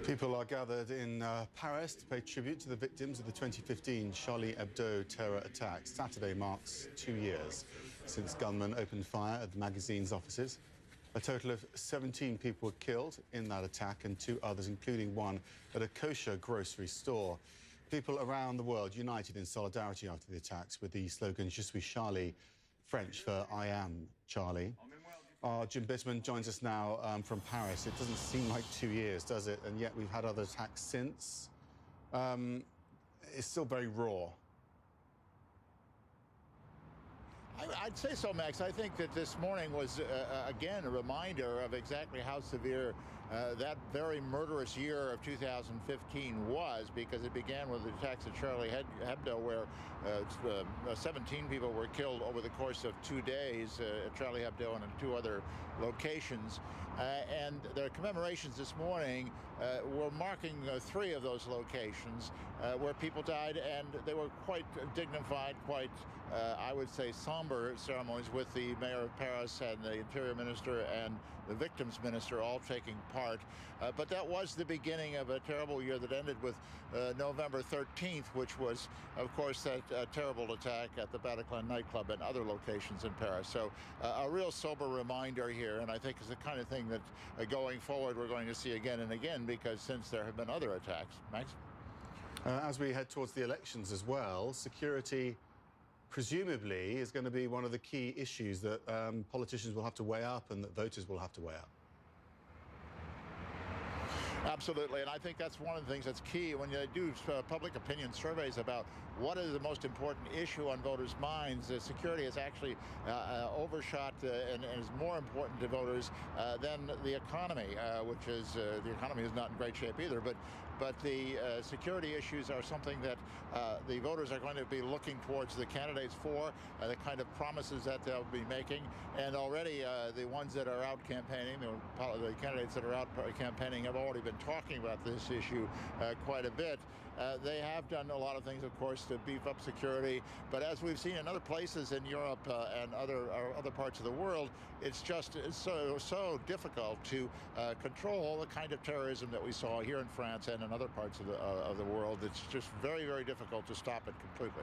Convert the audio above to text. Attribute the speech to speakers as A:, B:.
A: People are gathered in Paris to pay tribute to the victims of the 2015 Charlie Hebdo terror attacks. Saturday marks 2 years since gunmen opened fire at the magazine's offices. A total of 17 people were killed in that attack and 2 others, including one at a kosher grocery store. People around the world united in solidarity after the attacks with the slogan "Je suis Charlie," French for "I am Charlie." Our Jim Bitterman joins us now from Paris. It doesn't seem like 2 years, does it? And yet we've had other attacks since. It's still very raw.
B: I'd say so, Max. I think that this morning was, again, a reminder of exactly how severe that very murderous year of 2015 was, because it began with the attacks at Charlie Hebdo, where 17 people were killed over the course of 2 days at Charlie Hebdo and in 2 other locations. And their commemorations this morning were marking 3 of those locations where people died, and they were quite dignified, quite, I would say, somber ceremonies, with the mayor of Paris and the interior minister and the victims minister all taking part. But that was the beginning of a terrible year that ended with November 13th, which was, of course, that terrible attack at the Bataclan nightclub and other locations in Paris. So a real sober reminder here, and I think it's the kind of thing that going forward we're going to see again and again, because since there have been other attacks. Max?
A: As we head towards the elections as well, security presumably is going to be one of the key issues that politicians will have to weigh up and that voters will have to weigh up.
B: Absolutely, and I think that's one of the things that's key when you do public opinion surveys about what is the most important issue on voters' minds. Security is actually overshot and is more important to voters than the economy, which is the economy is not in great shape either. But the security issues are something that the voters are going to be looking towards the candidates for, the kind of promises that they'll be making, and already the ones that are out campaigning, the candidates that are out campaigning have already been talking about this issue quite a bit. They have done a lot of things, of course, to beef up security, but as we've seen in other places in Europe and other parts of the world, it's so difficult to control the kind of terrorism that we saw here in France and in other parts of the world. It's just very, very difficult to stop it completely.